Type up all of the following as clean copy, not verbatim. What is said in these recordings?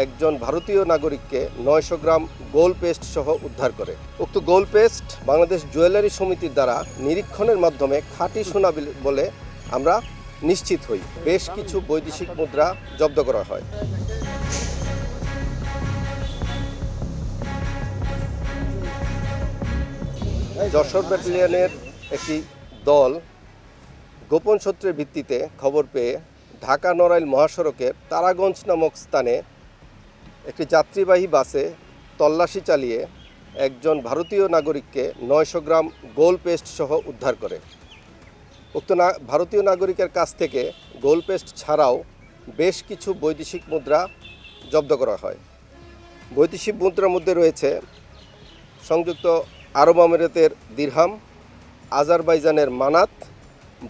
একজন ভারতীয় নাগরিককে 900 গ্রাম গোল্ড পেস্ট সহ উদ্ধার করে। উক্ত গোল্ড পেস্ট বাংলাদেশ জুয়েলারি সমিতির দ্বারা নিরীক্ষণের মাধ্যমে খাঁটি সোনা বলে আমরা নিশ্চিত হই। বেশ কিছু বৈদেশিক মুদ্রা জব্দ করা হয়। যশোর ব্যাটালিয়নের একটি দল গোপন সূত্রের ভিত্তিতে খবর পেয়ে ঢাকা নড়াইল মহাসড়কের তারাগঞ্জ নামক স্থানে একটি যাত্রীবাহী বাসে তল্লাশি চালিয়ে একজন ভারতীয় নাগরিককে 900 গ্রাম গোল্ড পেস্ট সহ উদ্ধার করে। উক্ত ভারতীয় নাগরিকের কাছ থেকে গোল্ড পেস্ট ছাড়াও বেশ কিছু বৈদেশিক মুদ্রা জব্দ করা হয়। বৈদেশিক মুদ্রার মধ্যে রয়েছে সংযুক্ত আরব আমিরাতের দিরহাম, আজারবাইজানের মানাত,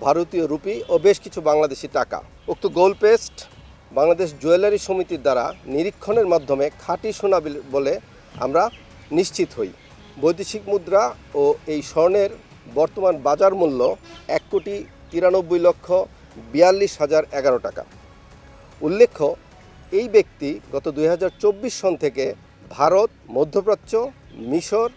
ভারতীয় রুপি ও বেশ কিছু বাংলাদেশি টাকা। উক্ত গোল্ড পেস্ট বাংলাদেশ জুয়েলারি সমিতির দ্বারা নিরীক্ষণের মাধ্যমে খাঁটি সোনা বলে আমরা নিশ্চিত হই। বৈদেশিক মুদ্রা ও এই স্বর্ণের বর্তমান বাজার মূল্য 1,93,42,011 টাকা। উল্লেখ্য, এই ব্যক্তি গত 2024 সন থেকে ভারত, মধ্যপ্রাচ্য, মিশর,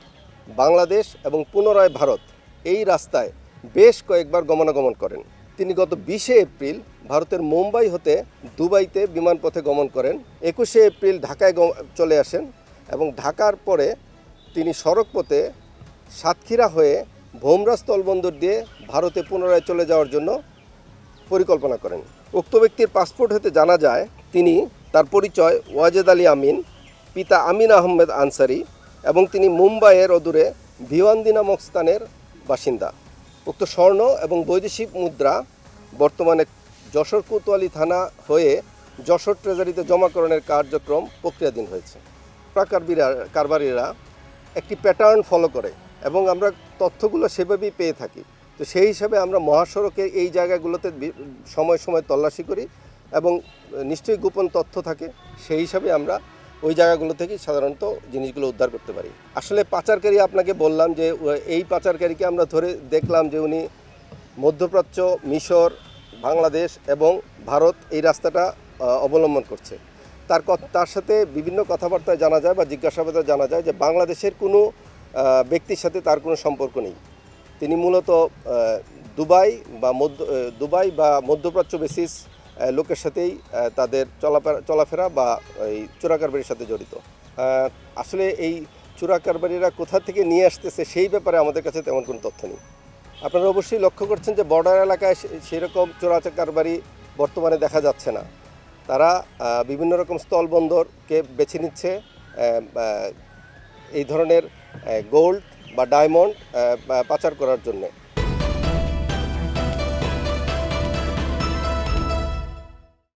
বাংলাদেশ এবং পুনরায় ভারত এই রাস্তায় বেশ কয়েকবার গমনাগমন করেন। তিনি গত 20 এপ্রিল ভারতের মুম্বাই হতে দুবাইতে বিমানপথে গমন করেন। 21 এপ্রিল ঢাকায় চলে আসেন এবং ঢাকার পরে তিনি সড়কপথে সাতক্ষীরা হয়ে ভোমরা স্থলবন্দর দিয়ে ভারতে পুনরায় চলে যাওয়ার জন্য পরিকল্পনা করেন। উক্ত ব্যক্তির পাসপোর্ট হতে জানা যায় তিনি তার পরিচয় ওয়াজেদ আলী আমিন, পিতা আমিন আহমেদ আনসারি এবং তিনি মুম্বাইয়ের অদূরে ভিওয়ান্দি নামক স্থানের বাসিন্দা। উক্ত স্বর্ণ এবং বৈদেশিক মুদ্রা বর্তমানে যশোর কোতোয়ালি থানা হয়ে যশোর ট্রেজারিতে জমাকরণের কার্যক্রম প্রক্রিয়াধীন হয়েছে। কারবারিরা একটি প্যাটার্ন ফলো করে এবং আমরা তথ্যগুলো সেভাবেই পেয়ে থাকি। তো সেই হিসাবে আমরা মহাসড়কের এই জায়গাগুলোতে সময় সময় তল্লাশি করি এবং নিশ্চয়ই গোপন তথ্য থাকে, সেই হিসাবে আমরা ওই জায়গাগুলো থেকে সাধারণত জিনিসগুলো উদ্ধার করতে পারি। আসলে পাচারকারী, আপনাকে বললাম যে এই পাচারকারীকে আমরা ধরে দেখলাম যে উনি মধ্যপ্রাচ্য, মিশর, বাংলাদেশ এবং ভারত এই রাস্তাটা অবলম্বন করছে। তার সাথে বিভিন্ন কথাবার্তায় জানা যায় বা জিজ্ঞাসাবাদে জানা যায় যে বাংলাদেশের কোনো ব্যক্তির সাথে তার কোনো সম্পর্ক নেই। তিনি মূলত দুবাই বা মধ্যপ্রাচ্য বেসিস লোকের সাথেই তাদের চলাফেরা বা এই চোরাকারবারির সাথে জড়িত। আসলে এই চোরাকারবারিরা কোথা থেকে নিয়ে আসতেছে সেই ব্যাপারে আমাদের কাছে তেমন কোনো তথ্য নেই। আপনারা অবশ্যই লক্ষ্য করছেন যে বর্ডার এলাকায় সেরকম চোরাকারবারি বর্তমানে দেখা যাচ্ছে না। তারা বিভিন্ন রকম স্থলবন্দরকে বেছে নিচ্ছে এই ধরনের গোল্ড বা ডায়মন্ড পাচার করার জন্যে।